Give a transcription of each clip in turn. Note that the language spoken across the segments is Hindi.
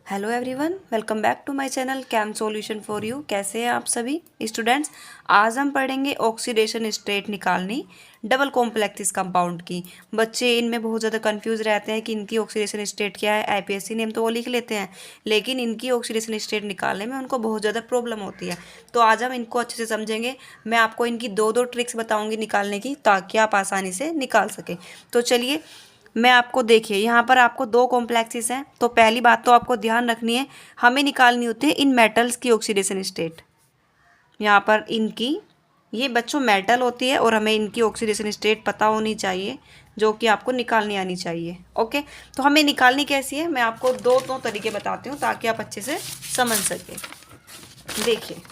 Hello everyone, welcome back to my channel chem solution for you. कैसे हैं आप सभी स्टूडेंट्स। आज हम पढ़ेंगे ऑक्सीडेशन स्टेट निकालनी डबल कॉम्प्लेक्स कंपाउंड की। बच्चे इनमें बहुत ज़्यादा कंफ्यूज रहते हैं कि इनकी ऑक्सीडेशन स्टेट क्या है। आईपीएससी नेम तो वो लिख लेते हैं, लेकिन इनकी ऑक्सीडेशन स्टेट निकालने में उनको बहुत ज़्यादा प्रॉब्लम होती है। तो आज हम इनको अच्छे से समझेंगे। मैं आपको इनकी दो ट्रिक्स बताऊँगी निकालने की, ताकि आप आसानी से निकाल सकें। तो चलिए, मैं आपको देखिए, यहाँ पर आपको दो कॉम्प्लेक्सेस हैं। तो पहली बात तो आपको ध्यान रखनी है, हमें निकालनी होती है इन मेटल्स की ऑक्सीडेशन स्टेट। यहाँ पर इनकी, ये बच्चों मेटल होती है और हमें इनकी ऑक्सीडेशन स्टेट पता होनी चाहिए, जो कि आपको निकालनी आनी चाहिए। ओके, तो हमें निकालनी कैसी है, मैं आपको दो तरीके बताती हूँ ताकि आप अच्छे से समझ सकें। देखिए,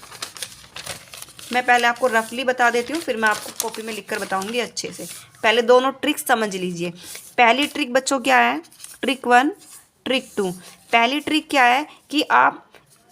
मैं पहले आपको रफली बता देती हूँ, फिर मैं आपको कॉपी में लिखकर बताऊंगी अच्छे से। पहले दोनों ट्रिक्स समझ लीजिए। पहली ट्रिक बच्चों क्या है, ट्रिक 1, ट्रिक 2। पहली ट्रिक क्या है कि आप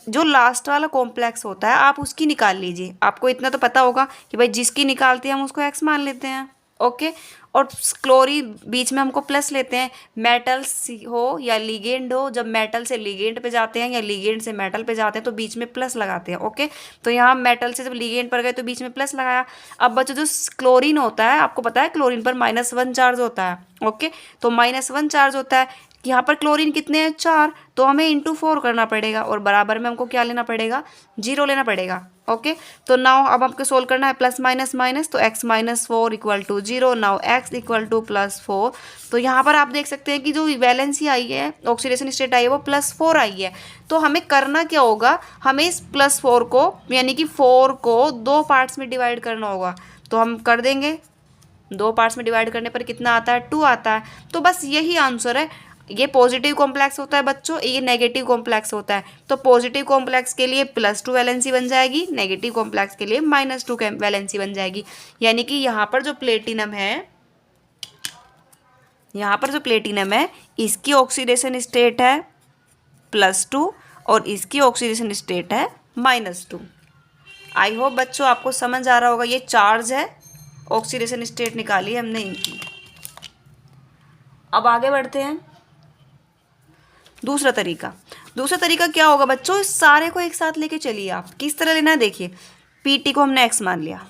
जो लास्ट वाला कॉम्प्लेक्स होता है आप उसकी निकाल लीजिए। आपको इतना तो पता होगा कि भाई जिसकी निकालते हैं हम उसको एक्स मान लेते हैं। ओके, और क्लोरीन बीच में हमको प्लस लेते हैं। मेटल हो या लिगेंड हो, जब मेटल से लिगेंड पे जाते हैं या लिगेंड से मेटल पे जाते हैं तो बीच में प्लस लगाते हैं। ओके, तो यहाँ मेटल से जब लिगेंड पर गए तो बीच में प्लस लगाया। अब बच्चों जो क्लोरीन होता है, आपको पता है क्लोरीन पर -1 चार्ज होता है। ओके, तो -1 चार्ज होता है। यहाँ पर क्लोरीन कितने हैं, 4, तो हमें इंटू 4 करना पड़ेगा और बराबर में हमको क्या लेना पड़ेगा, 0 लेना पड़ेगा। ओके, तो नाउ अब आपको सोल्व करना है प्लस माइनस माइनस, तो x - 4 = 0। Now x = +4। तो यहाँ पर आप देख सकते हैं कि जो वैलेंसी आई है, ऑक्सीडेशन स्टेट आई है, वो +4 आई है। तो हमें करना क्या होगा, हमें इस +4 को यानी कि 4 को 2 पार्ट्स में डिवाइड करना होगा। तो हम कर देंगे, 2 पार्ट्स में डिवाइड करने पर कितना आता है, 2 आता है। तो बस यही आंसर है। ये पॉजिटिव कॉम्प्लेक्स होता है बच्चों, ये नेगेटिव कॉम्प्लेक्स होता है। तो पॉजिटिव कॉम्प्लेक्स के लिए +2 वैलेंसी बन जाएगी, नेगेटिव कॉम्प्लेक्स के लिए -2 वैलेंसी बन जाएगी। यानी कि यहाँ पर जो प्लेटिनम है, यहाँ पर जो प्लेटिनम है, इसकी ऑक्सीडेशन स्टेट है +2 और इसकी ऑक्सीडेशन स्टेट है -2। आई होप बच्चों आपको समझ आ रहा होगा। ये चार्ज है, ऑक्सीडेशन स्टेट निकाली हमने इनकी। अब आगे बढ़ते हैं। दूसरा तरीका क्या होगा बच्चों, इस सारे को एक साथ लेके चलिए। आप किस तरह लेना है, देखिए, पीटी को हमने एक्स मान लिया,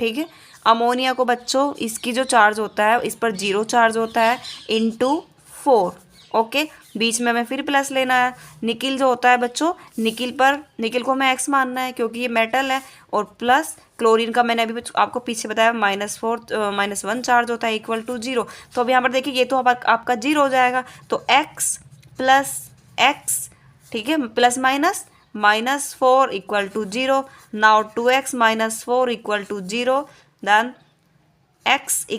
ठीक है। अमोनिया को बच्चों, इसकी जो चार्ज होता है इस पर 0 चार्ज होता है, इंटू 4। ओके, बीच में हमें फिर प्लस लेना है। निकिल जो होता है बच्चों, निकिल को हमें एक्स मानना है क्योंकि ये मेटल है, और प्लस क्लोरीन का मैंने अभी आपको पीछे बताया -1 चार्ज होता है =0। तो अब यहाँ पर देखिए, ये तो अब आपका 0 हो जाएगा। तो x + x, ठीक है, plus minus -4 = 0। Now 2x - 4 = 0। Then x =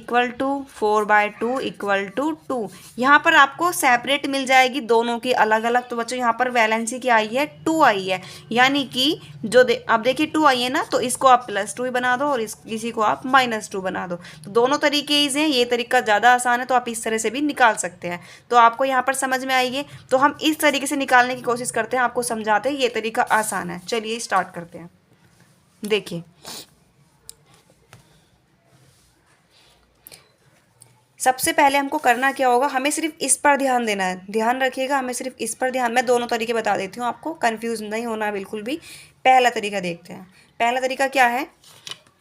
4/2 = 2। यहाँ पर आपको सेपरेट मिल जाएगी दोनों की अलग अलग। तो बच्चों यहाँ पर वैलेंसी क्या आई है, 2 आई है। यानी कि जो आप देखिए 2 आई है ना, तो इसको आप +2 ही बना दो और इसी को आप -2 बना दो। तो दोनों तरीके इजी हैं, ये तरीका ज़्यादा आसान है, तो आप इस तरह से भी निकाल सकते हैं। तो आपको यहाँ पर समझ में आएगी। तो हम इस तरीके से निकालने की कोशिश करते हैं, आपको समझाते हैं। ये तरीका आसान है। चलिए स्टार्ट करते हैं। देखिए, सबसे पहले हमको करना क्या होगा, हमें सिर्फ इस पर ध्यान देना है। ध्यान रखिएगा, हमें सिर्फ इस पर ध्यान। मैं दोनों तरीके बता देती हूँ आपको, कंफ्यूज नहीं होना बिल्कुल भी। पहला तरीका देखते हैं। पहला तरीका क्या है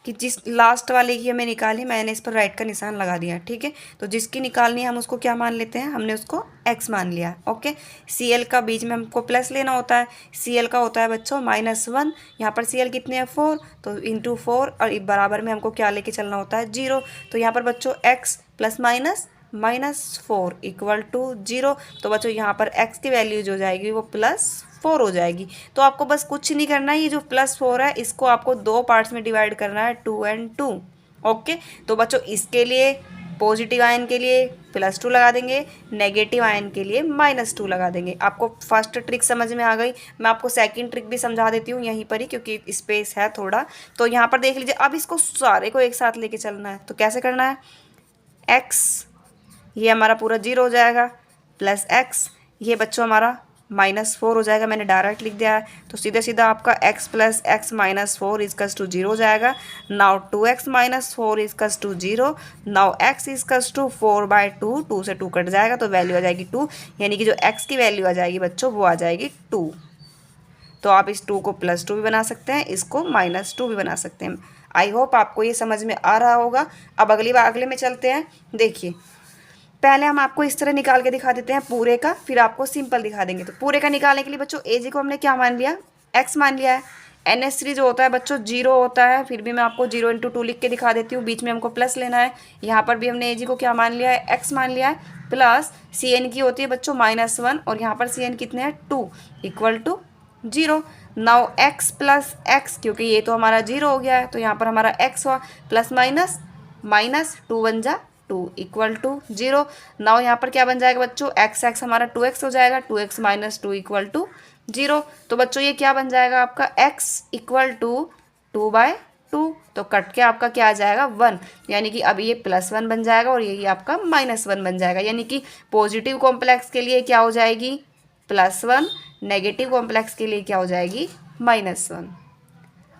कि जिस लास्ट वाले की हमें निकाली, मैंने इस पर राइट का निशान लगा दिया, ठीक है। तो जिसकी निकालनी है हम उसको क्या मान लेते हैं, हमने उसको x मान लिया। ओके, Cl का बीच में हमको प्लस लेना होता है। Cl का होता है बच्चों -1, यहाँ पर Cl कितने हैं, 4, तो इंटू 4, और बराबर में हमको क्या लेके चलना होता है, 0। तो यहाँ पर बच्चों x + -4 = 0। तो बच्चों यहाँ पर x की वैल्यू जो जाएगी वो +4 हो जाएगी। तो आपको बस कुछ नहीं करना है, ये जो +4 है इसको आपको 2 पार्ट्स में डिवाइड करना है, 2 और 2। ओके, तो बच्चों इसके लिए पॉजिटिव आयन के लिए +2 लगा देंगे, नेगेटिव आयन के लिए -2 लगा देंगे। आपको फर्स्ट ट्रिक समझ में आ गई। मैं आपको सेकंड ट्रिक भी समझा देती हूँ यहीं पर ही, क्योंकि स्पेस है थोड़ा। तो यहाँ पर देख लीजिए, अब इसको सारे को एक साथ लेके चलना है। तो कैसे करना है, x ये हमारा पूरा 0 हो जाएगा, +x ये बच्चों हमारा -4 हो जाएगा, मैंने डायरेक्ट लिख दिया है। तो सीधा सीधा आपका x प्लस एक्स माइनस 4 इजकस टू 0 हो जाएगा। नाउ 2x माइनस 4 इजकस टू 0। नाउ x इजकस टू 4/2, 2 से 2 कट जाएगा तो वैल्यू आ जाएगी 2, यानी कि जो x की वैल्यू आ जाएगी बच्चों वो आ जाएगी 2। तो आप इस 2 को +2 भी बना सकते हैं, इसको -2 भी बना सकते हैं। आई होप आपको ये समझ में आ रहा होगा। अब अगले में चलते हैं। देखिए पहले हम आपको इस तरह निकाल के दिखा देते हैं पूरे का, फिर आपको सिंपल दिखा देंगे। तो पूरे का निकालने के लिए बच्चों एजी को हमने क्या मान लिया, x मान लिया है। NH3 जो होता है बच्चों 0 होता है, फिर भी मैं आपको 0 × 2 लिख के दिखा देती हूँ, बीच में हमको प्लस लेना है। यहाँ पर भी हमने एजी को क्या मान लिया है, x मान लिया है। प्लस CN की होती है बच्चों -1 और यहाँ पर CN कितने हैं 2 equal to 0। Now x plus x, क्योंकि ये तो हमारा 0 हो गया है तो यहाँ पर हमारा x हुआ, प्लस माइनस 2 बन जा 2 इक्वल टू 0। नाउ यहाँ पर क्या बन जाएगा बच्चों, x हमारा 2x हो जाएगा, 2x माइनस 2 इक्वल टू 0। तो बच्चों ये क्या बन जाएगा आपका x इक्वल टू 2/2, तो कट के आपका क्या आ जाएगा 1, यानी कि अब ये +1 बन जाएगा और यही आपका -1 बन जाएगा। यानी कि पॉजिटिव कॉम्प्लेक्स के लिए क्या हो जाएगी +1, नेगेटिव कॉम्प्लेक्स के लिए क्या हो जाएगी -1।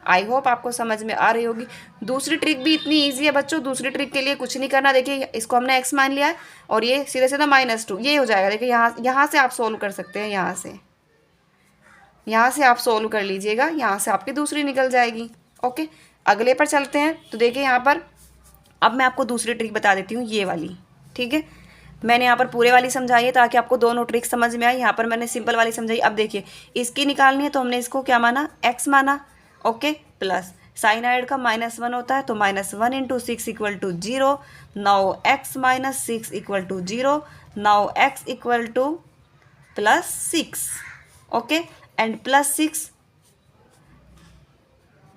आई होप आपको समझ में आ रही होगी। दूसरी ट्रिक भी इतनी इजी है बच्चों, दूसरी ट्रिक के लिए कुछ नहीं करना। देखिए इसको हमने x मान लिया है और ये सीधे सीधा -2 ये हो जाएगा। देखिए यहाँ से आप सोल्व कर सकते हैं, यहाँ से आप सोल्व कर लीजिएगा, यहाँ से आपकी दूसरी निकल जाएगी। ओके अगले पर चलते हैं। तो देखिए यहाँ पर अब मैं आपको दूसरी ट्रिक बता देती हूँ, ये वाली। ठीक है मैंने यहाँ पर पूरे वाली समझाई है ताकि आपको दोनों ट्रिक समझ में आए। यहाँ पर मैंने सिंपल वाली समझाई। अब देखिए इसकी निकालनी है तो हमने इसको क्या माना, x माना। ओके प्लस साइनाइड का -1 होता है तो -1 × 6 equal to 0। Now x minus 6 equal to 0। Now x equal to +6। Okay and +6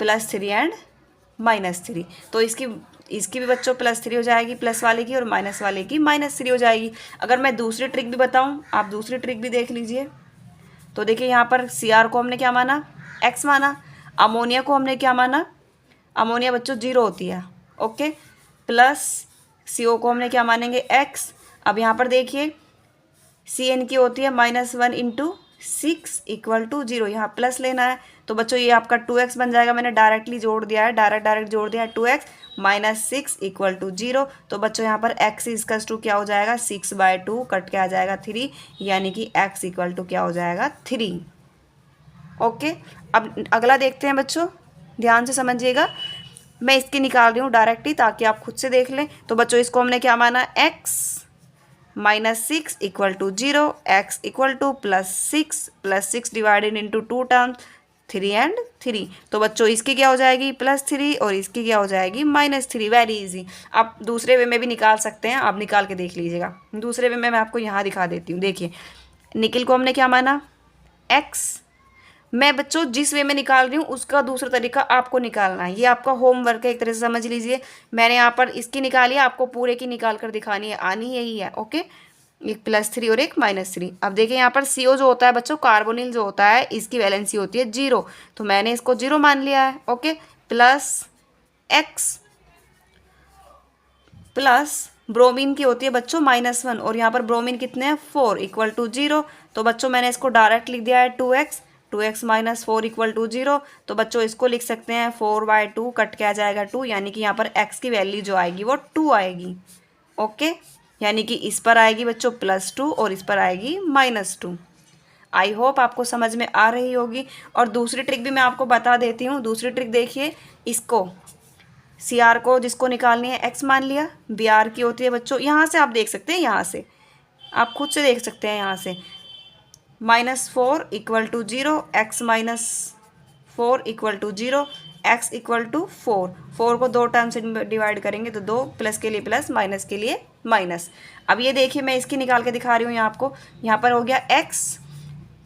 +3 and -3। तो इसकी भी बच्चों +3 हो जाएगी, प्लस वाले की, और माइनस वाले की -3 हो जाएगी। अगर मैं दूसरी ट्रिक भी बताऊं, आप दूसरी ट्रिक भी देख लीजिए। तो देखिए यहाँ पर Cr को हमने क्या माना, x माना। अमोनिया को हमने क्या माना, अमोनिया बच्चों 0 होती है। ओके प्लस CO को हमने क्या मानेंगे x। अब यहाँ पर देखिए CN की होती है -1 × 6 इक्वल टू 0, यहाँ प्लस लेना है। तो बच्चों ये आपका 2x बन जाएगा, मैंने डायरेक्टली जोड़ दिया है, डायरेक्ट जोड़ दिया है। 2x -6 equal to 0। तो बच्चों यहाँ पर x इजकस टू क्या हो जाएगा 6/2, कट के आ जाएगा 3, यानी कि x इक्वल टू क्या हो जाएगा 3। ओके अब अगला देखते हैं बच्चों, ध्यान से समझिएगा। मैं इसकी निकाल रही हूँ डायरेक्टली ताकि आप खुद से देख लें। तो बच्चों इसको हमने क्या माना, x -6 equal to 0, x equal to +6 divided into 2 terms 3 and 3। तो बच्चों इसकी क्या हो जाएगी +3 और इसकी क्या हो जाएगी -3। Very easy. आप दूसरे वे में भी निकाल सकते हैं, आप निकाल के देख लीजिएगा। दूसरे वे में मैं आपको यहाँ दिखा देती हूँ। देखिए निकिल को हमने क्या माना x। मैं बच्चों जिस वे में निकाल रही हूँ उसका दूसरा तरीका आपको निकालना है, ये आपका होमवर्क है, एक तरह से समझ लीजिए। मैंने यहाँ पर इसकी निकाली है, आपको पूरे की निकाल कर दिखानी है, आनी यही है। ओके एक +3 और एक -3। अब देखिए यहाँ पर CO जो होता है बच्चों, कार्बोनिल जो होता है, इसकी वैलेंसी होती है 0, तो मैंने इसको 0 मान लिया है। Okay plus x plus bromine की होती है बच्चों -1 और यहाँ पर ब्रोमीन कितने हैं 4 इक्वल टू 0। तो बच्चों मैंने इसको डायरेक्ट लिख दिया है 2x माइनस 4 इक्वल टू 0। तो बच्चों इसको लिख सकते हैं 4/2, कट के आ जाएगा 2, यानी कि यहाँ पर x की वैल्यू जो आएगी वो 2 आएगी। ओके यानी कि इस पर आएगी बच्चों +2 और इस पर आएगी -2। आई होप आपको समझ में आ रही होगी। और दूसरी ट्रिक भी मैं आपको बता देती हूँ। दूसरी ट्रिक देखिए, इसको Cr को जिसको निकालनी है x मान लिया, Br की होती है बच्चों, यहाँ से आप देख सकते हैं, यहाँ से आप खुद से देख सकते हैं, यहाँ से -4 equal to 0, x -4 equal to 0, x equal to 4 को 2 टर्म से डिवाइड करेंगे तो 2, प्लस के लिए प्लस, माइनस के लिए माइनस। अब ये देखिए मैं इसकी निकाल के दिखा रही हूँ यहाँ आपको। यहाँ पर हो गया x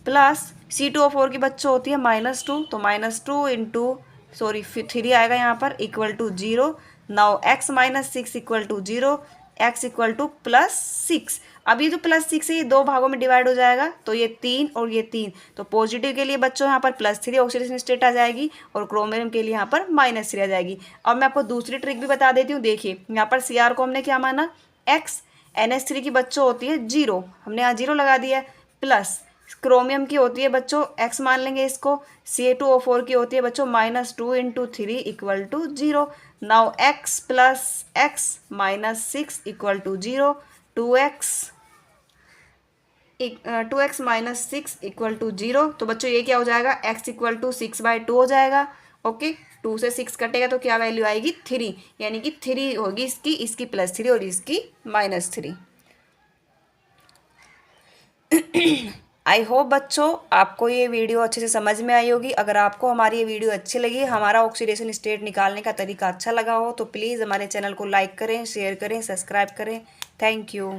प्लस C2O4 की बच्चों होती है -2, तो -2 इंटू 3 आएगा यहाँ पर equal to 0। Now x -6 equal to 0, x equal to +6। अब ये जो +6 है ये 2 भागों में डिवाइड हो जाएगा, तो ये 3 और ये 3, तो पॉजिटिव के लिए बच्चों यहाँ पर +3 ऑक्सीडेशन स्टेट आ जाएगी और क्रोमियम के लिए यहाँ पर -3 आ जाएगी। अब मैं आपको दूसरी ट्रिक भी बता देती हूँ। देखिए यहाँ पर Cr को हमने क्या माना x, NH3 की बच्चों होती है 0, हमने यहाँ 0 लगा दिया है, प्लस क्रोमियम की होती है बच्चों, x मान लेंगे इसको। Ca2O4 की होती है बच्चों -2 × 3 = 0। Now x + x -6 = 0। 2x - 6 = 0। तो बच्चों ये क्या हो जाएगा, x = 6/2 हो जाएगा। ओके, 2 से 6 कटेगा तो क्या वैल्यू आएगी, 3, यानी कि 3 होगी इसकी +3 और इसकी -3। आई होप बच्चों आपको ये वीडियो अच्छे से समझ में आई होगी। अगर आपको हमारी ये वीडियो अच्छी लगी, हमारा ऑक्सीडेशन स्टेट निकालने का तरीका अच्छा लगा हो, तो प्लीज़ हमारे चैनल को लाइक करें, शेयर करें, सब्सक्राइब करें। Thank you.